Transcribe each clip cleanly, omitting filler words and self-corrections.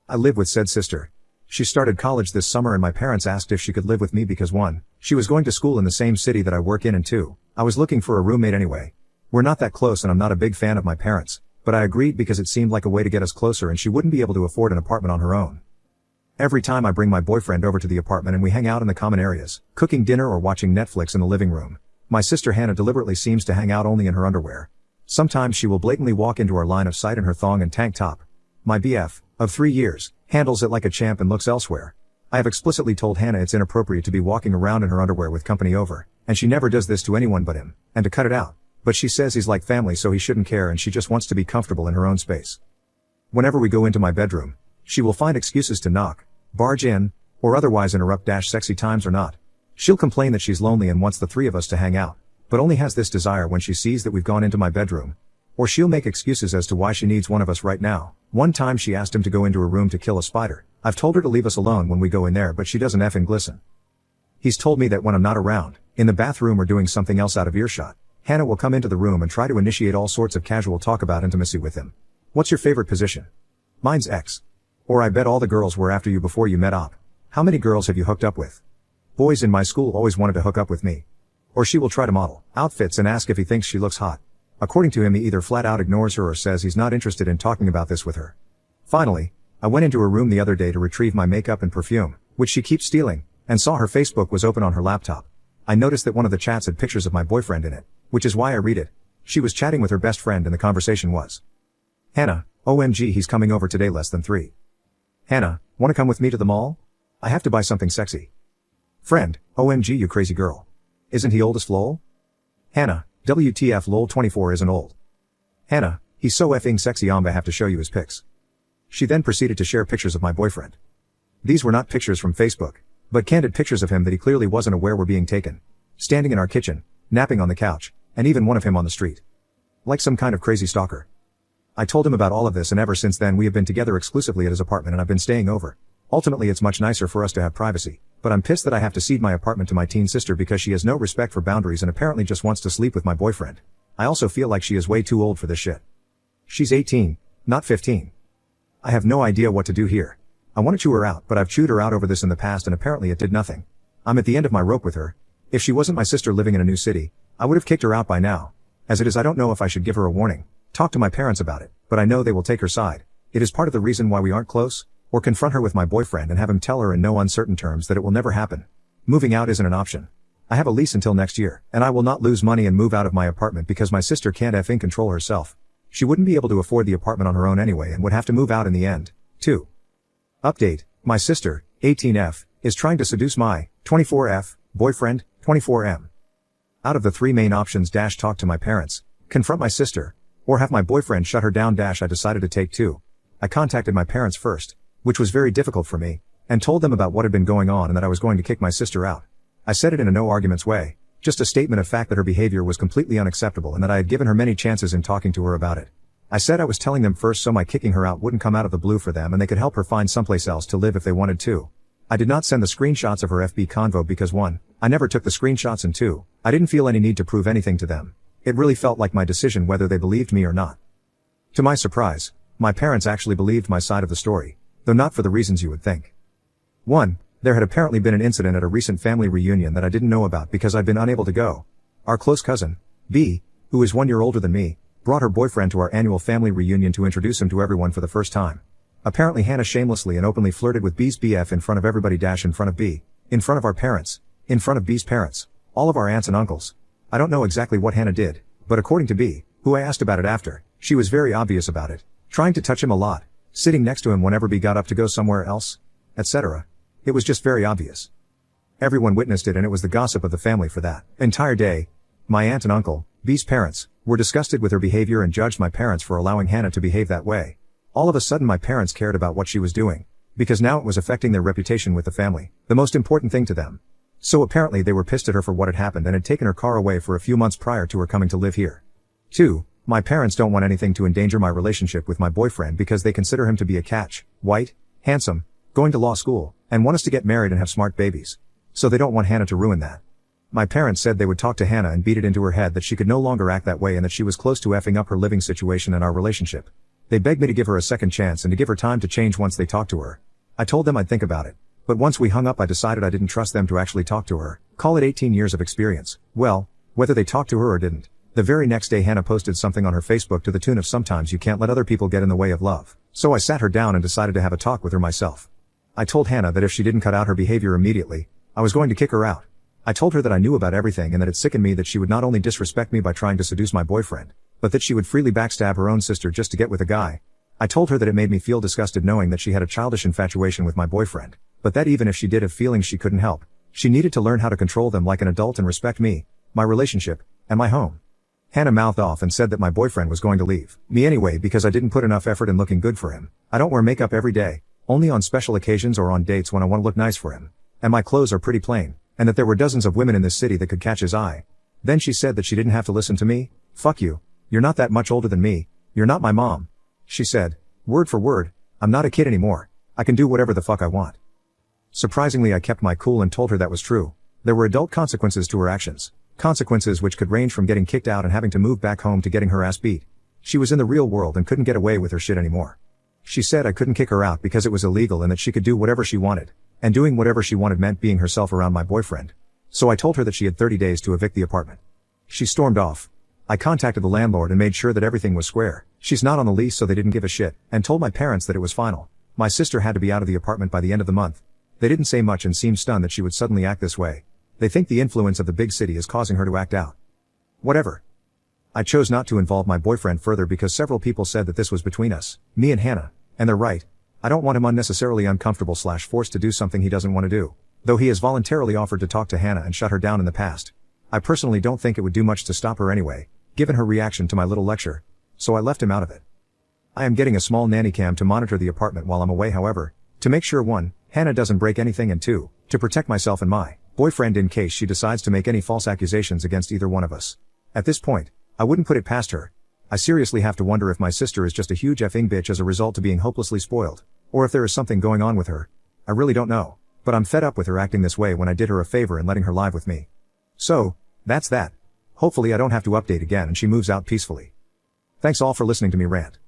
I live with said sister. She started college this summer and my parents asked if she could live with me because 1, she was going to school in the same city that I work in, and 2, I was looking for a roommate anyway. We're not that close and I'm not a big fan of my parents, but I agreed because it seemed like a way to get us closer and she wouldn't be able to afford an apartment on her own. Every time I bring my boyfriend over to the apartment and we hang out in the common areas, cooking dinner or watching Netflix in the living room, my sister Hannah deliberately seems to hang out only in her underwear. Sometimes she will blatantly walk into our line of sight in her thong and tank top. My BF, of 3 years, handles it like a champ and looks elsewhere. I have explicitly told Hannah it's inappropriate to be walking around in her underwear with company over, and she never does this to anyone but him, and to cut it out. But she says he's like family so he shouldn't care and she just wants to be comfortable in her own space. Whenever we go into my bedroom, she will find excuses to knock, barge in, or otherwise interrupt sexy times or not. She'll complain that she's lonely and wants the 3 of us to hang out, but only has this desire when she sees that we've gone into my bedroom. Or she'll make excuses as to why she needs one of us right now. One time she asked him to go into her room to kill a spider. I've told her to leave us alone when we go in there but she doesn't effing glisten. He's told me that when I'm not around, in the bathroom or doing something else out of earshot, Hannah will come into the room and try to initiate all sorts of casual talk about intimacy with him. What's your favorite position? Mine's X. Or I bet all the girls were after you before you met up. How many girls have you hooked up with? Boys in my school always wanted to hook up with me. Or she will try to model outfits and ask if he thinks she looks hot. According to him, he either flat out ignores her or says he's not interested in talking about this with her. Finally, I went into her room the other day to retrieve my makeup and perfume, which she keeps stealing, and saw her Facebook was open on her laptop. I noticed that one of the chats had pictures of my boyfriend in it, which is why I read it. She was chatting with her best friend and the conversation was, Hannah, OMG, he's coming over today less than 3. Hannah, wanna come with me to the mall? I have to buy something sexy. Friend, OMG, you crazy girl. Isn't he old as lol? Hannah, WTF lol, 24 isn't old. Hannah, he's so effing sexy, I have to show you his pics. She then proceeded to share pictures of my boyfriend. These were not pictures from Facebook, but candid pictures of him that he clearly wasn't aware were being taken. Standing in our kitchen, napping on the couch, and even one of him on the street. Like some kind of crazy stalker. I told him about all of this and ever since then we have been together exclusively at his apartment and I've been staying over. Ultimately it's much nicer for us to have privacy, but I'm pissed that I have to cede my apartment to my teen sister because she has no respect for boundaries and apparently just wants to sleep with my boyfriend. I also feel like she is way too old for this shit. She's 18, not 15. I have no idea what to do here. I want to chew her out, but I've chewed her out over this in the past and apparently it did nothing. I'm at the end of my rope with her. If she wasn't my sister living in a new city, I would have kicked her out by now. As it is, I don't know if I should give her a warning, talk to my parents about it, but I know they will take her side. It is part of the reason why we aren't close, or confront her with my boyfriend and have him tell her in no uncertain terms that it will never happen. Moving out isn't an option. I have a lease until next year, and I will not lose money and move out of my apartment because my sister can't effing control herself. She wouldn't be able to afford the apartment on her own anyway and would have to move out in the end, too. Update, my sister, 18F, is trying to seduce my 24F boyfriend, 24M. Out of the 3 main options, talk to my parents, confront my sister, or have my boyfriend shut her down. I decided to take 2. I contacted my parents first, which was very difficult for me, and told them about what had been going on and that I was going to kick my sister out. I said it in a no arguments way, just a statement of fact that her behavior was completely unacceptable and that I had given her many chances in talking to her about it. I said I was telling them first so my kicking her out wouldn't come out of the blue for them and they could help her find someplace else to live if they wanted to. I did not send the screenshots of her FB convo because 1, I never took the screenshots and 2, I didn't feel any need to prove anything to them. It really felt like my decision whether they believed me or not. To my surprise, my parents actually believed my side of the story, though not for the reasons you would think. 1, there had apparently been an incident at a recent family reunion that I didn't know about because I'd been unable to go. Our close cousin, B, who is 1 year older than me, brought her boyfriend to our annual family reunion to introduce him to everyone for the first time. Apparently Hannah shamelessly and openly flirted with B's BF in front of everybody in front of B, in front of our parents, in front of B's parents, all of our aunts and uncles. I don't know exactly what Hannah did, but according to B, who I asked about it after, she was very obvious about it, trying to touch him a lot, sitting next to him whenever B got up to go somewhere else, etc. It was just very obvious. Everyone witnessed it and it was the gossip of the family for that entire day. My aunt and uncle, B's parents, were disgusted with her behavior and judged my parents for allowing Hannah to behave that way. All of a sudden my parents cared about what she was doing, because now it was affecting their reputation with the family, the most important thing to them. So apparently they were pissed at her for what had happened and had taken her car away for a few months prior to her coming to live here. 2, my parents don't want anything to endanger my relationship with my boyfriend because they consider him to be a catch, white, handsome, going to law school, and want us to get married and have smart babies. So they don't want Hannah to ruin that. My parents said they would talk to Hannah and beat it into her head that she could no longer act that way and that she was close to effing up her living situation and our relationship. They begged me to give her a second chance and to give her time to change once they talked to her. I told them I'd think about it. But once we hung up I decided I didn't trust them to actually talk to her. Call it 18 years of experience. Well, whether they talked to her or didn't. The very next day Hannah posted something on her Facebook to the tune of sometimes you can't let other people get in the way of love. So I sat her down and decided to have a talk with her myself. I told Hannah that if she didn't cut out her behavior immediately, I was going to kick her out. I told her that I knew about everything and that it sickened me that she would not only disrespect me by trying to seduce my boyfriend, but that she would freely backstab her own sister just to get with a guy. I told her that it made me feel disgusted knowing that she had a childish infatuation with my boyfriend, but that even if she did have feelings she couldn't help, she needed to learn how to control them like an adult and respect me, my relationship, and my home. Hannah mouthed off and said that my boyfriend was going to leave me anyway because I didn't put enough effort in looking good for him. I don't wear makeup every day, only on special occasions or on dates when I want to look nice for him. And my clothes are pretty plain, and that there were dozens of women in this city that could catch his eye. Then she said that she didn't have to listen to me. Fuck you. You're not that much older than me. You're not my mom. She said, word for word, I'm not a kid anymore. I can do whatever the fuck I want. Surprisingly I kept my cool and told her that was true. There were adult consequences to her actions. Consequences which could range from getting kicked out and having to move back home to getting her ass beat. She was in the real world and couldn't get away with her shit anymore. She said I couldn't kick her out because it was illegal and that she could do whatever she wanted. And doing whatever she wanted meant being herself around my boyfriend. So I told her that she had 30 days to evict the apartment. She stormed off. I contacted the landlord and made sure that everything was square. She's not on the lease so they didn't give a shit, and told my parents that it was final. My sister had to be out of the apartment by the end of the month. They didn't say much and seemed stunned that she would suddenly act this way. They think the influence of the big city is causing her to act out. Whatever. I chose not to involve my boyfriend further because several people said that this was between us, me and Hannah, and they're right. I don't want him unnecessarily uncomfortable / forced to do something he doesn't want to do. Though he has voluntarily offered to talk to Hannah and shut her down in the past. I personally don't think it would do much to stop her anyway, given her reaction to my little lecture. So I left him out of it. I am getting a small nanny cam to monitor the apartment while I'm away however, to make sure 1, Hannah doesn't break anything and 2, to protect myself and my boyfriend in case she decides to make any false accusations against either one of us. At this point, I wouldn't put it past her. I seriously have to wonder if my sister is just a huge effing bitch as a result of being hopelessly spoiled, or if there is something going on with her. I really don't know, but I'm fed up with her acting this way when I did her a favor and letting her live with me. So, that's that. Hopefully I don't have to update again and she moves out peacefully. Thanks all for listening to me rant.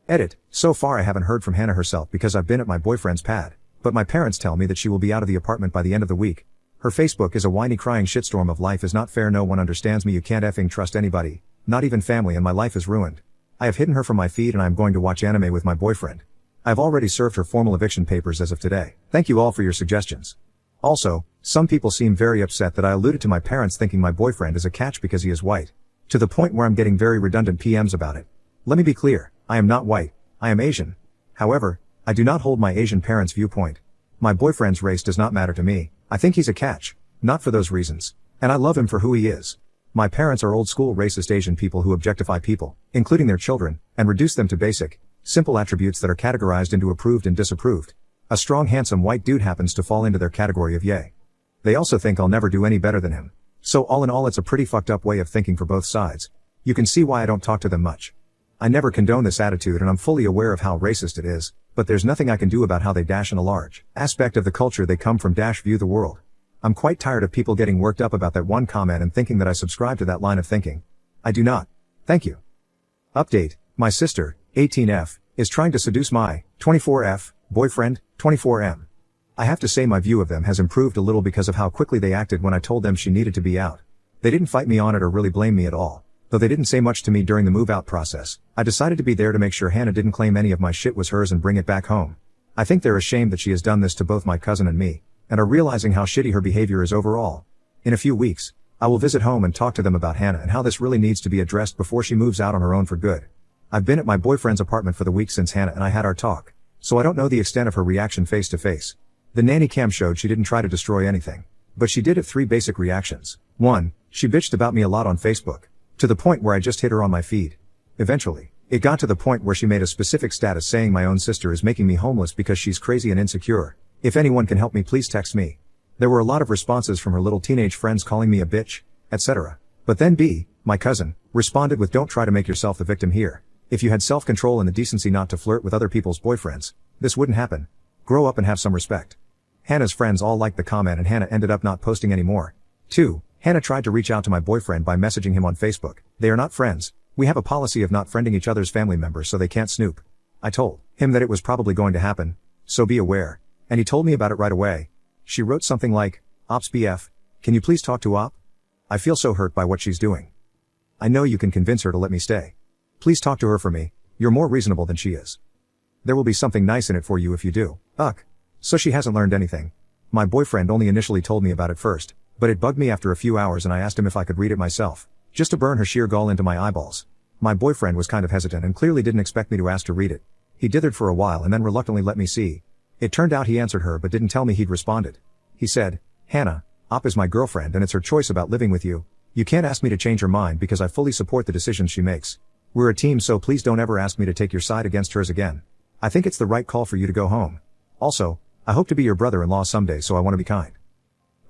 Edit. So far I haven't heard from Hannah herself because I've been at my boyfriend's pad, but my parents tell me that she will be out of the apartment by the end of the week. Her Facebook is a whiny crying shitstorm of life is not fair, no one understands me, you can't effing trust anybody, not even family, and my life is ruined. I have hidden her from my feed and I am going to watch anime with my boyfriend. I've already served her formal eviction papers as of today. Thank you all for your suggestions. Also, some people seem very upset that I alluded to my parents thinking my boyfriend is a catch because he is white. To the point where I'm getting very redundant PMs about it. Let me be clear, I am not white, I am Asian. However, I do not hold my Asian parents' viewpoint. My boyfriend's race does not matter to me. I think he's a catch, not for those reasons. And I love him for who he is. My parents are old school racist Asian people who objectify people, including their children, and reduce them to basic, simple attributes that are categorized into approved and disapproved. A strong handsome white dude happens to fall into their category of yay. They also think I'll never do any better than him. So all in all it's a pretty fucked up way of thinking for both sides. You can see why I don't talk to them much. I never condone this attitude and I'm fully aware of how racist it is, but there's nothing I can do about how they in a large aspect of the culture they come from view the world. I'm quite tired of people getting worked up about that one comment and thinking that I subscribe to that line of thinking. I do not. Thank you. Update. My sister, 18F, is trying to seduce my 24F boyfriend, 24M. I have to say my view of them has improved a little because of how quickly they acted when I told them she needed to be out. They didn't fight me on it or really blame me at all. Though they didn't say much to me during the move-out process, I decided to be there to make sure Hannah didn't claim any of my shit was hers and bring it back home. I think they're ashamed that she has done this to both my cousin and me, and are realizing how shitty her behavior is overall. In a few weeks, I will visit home and talk to them about Hannah and how this really needs to be addressed before she moves out on her own for good. I've been at my boyfriend's apartment for the week since Hannah and I had our talk, so I don't know the extent of her reaction face to face. The nanny cam showed she didn't try to destroy anything, but she did have 3 basic reactions. 1, she bitched about me a lot on Facebook, to the point where I just hit her on my feed. Eventually, it got to the point where she made a specific status saying my own sister is making me homeless because she's crazy and insecure. If anyone can help me, please text me. There were a lot of responses from her little teenage friends calling me a bitch, etc. But then B, my cousin, responded with, don't try to make yourself the victim here. If you had self-control and the decency not to flirt with other people's boyfriends, this wouldn't happen. Grow up and have some respect. Hannah's friends all liked the comment and Hannah ended up not posting anymore. 2, Hannah tried to reach out to my boyfriend by messaging him on Facebook. They are not friends. We have a policy of not friending each other's family members so they can't snoop. I told him that it was probably going to happen, so be aware. And he told me about it right away. She wrote something like, Ops BF, can you please talk to Op? I feel so hurt by what she's doing. I know you can convince her to let me stay. Please talk to her for me, you're more reasonable than she is. There will be something nice in it for you if you do. Ugh. So she hasn't learned anything. My boyfriend only initially told me about it first, but it bugged me after a few hours and I asked him if I could read it myself, just to burn her sheer gall into my eyeballs. My boyfriend was kind of hesitant and clearly didn't expect me to ask to read it. He dithered for a while and then reluctantly let me see. It turned out he answered her but didn't tell me he'd responded. He said, Hannah, Op is my girlfriend and it's her choice about living with you. You can't ask me to change her mind because I fully support the decisions she makes. We're a team, so please don't ever ask me to take your side against hers again. I think it's the right call for you to go home. Also, I hope to be your brother-in-law someday, so I want to be kind.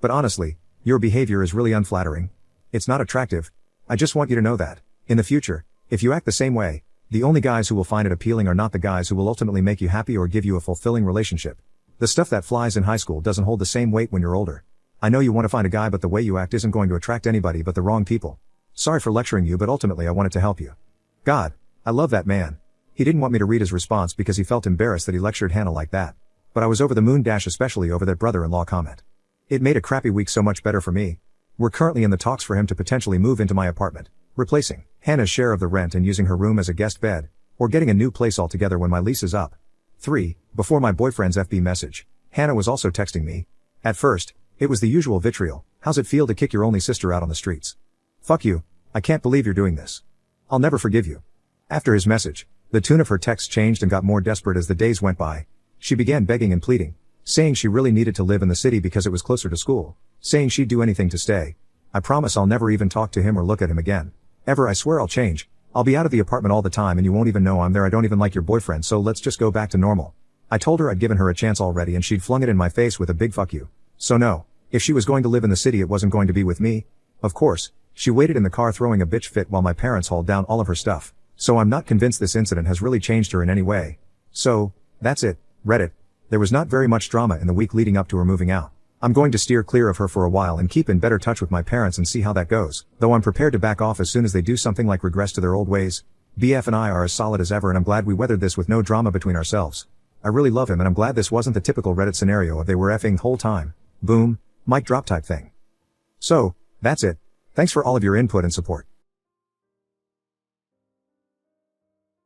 But honestly, your behavior is really unflattering. It's not attractive. I just want you to know that, in the future, if you act the same way, the only guys who will find it appealing are not the guys who will ultimately make you happy or give you a fulfilling relationship. The stuff that flies in high school doesn't hold the same weight when you're older. I know you want to find a guy, but the way you act isn't going to attract anybody but the wrong people. Sorry for lecturing you, but ultimately I wanted to help you. God, I love that man. He didn't want me to read his response because he felt embarrassed that he lectured Hannah like that. But I was over the moon, especially over that brother-in-law comment. It made a crappy week so much better for me. We're currently in the talks for him to potentially move into my apartment, replacing Hannah's share of the rent and using her room as a guest bed, or getting a new place altogether when my lease is up. 3. Before my boyfriend's FB message, Hannah was also texting me. At first, it was the usual vitriol. How's it feel to kick your only sister out on the streets? Fuck you. I can't believe you're doing this. I'll never forgive you. After his message, the tune of her text changed and got more desperate as the days went by. She began begging and pleading, saying she really needed to live in the city because it was closer to school, saying she'd do anything to stay. I promise I'll never even talk to him or look at him again. Ever, I swear I'll change. I'll be out of the apartment all the time and you won't even know I'm there. I don't even like your boyfriend, so let's just go back to normal. I told her I'd given her a chance already and she'd flung it in my face with a big fuck you. So no, if she was going to live in the city it wasn't going to be with me. Of course, she waited in the car throwing a bitch fit while my parents hauled down all of her stuff. So I'm not convinced this incident has really changed her in any way. So, that's it, Reddit. There was not very much drama in the week leading up to her moving out. I'm going to steer clear of her for a while and keep in better touch with my parents and see how that goes, though I'm prepared to back off as soon as they do something like regress to their old ways. BF and I are as solid as ever and I'm glad we weathered this with no drama between ourselves. I really love him and I'm glad this wasn't the typical Reddit scenario of they were effing the whole time. Boom, mic drop type thing. So, that's it. Thanks for all of your input and support.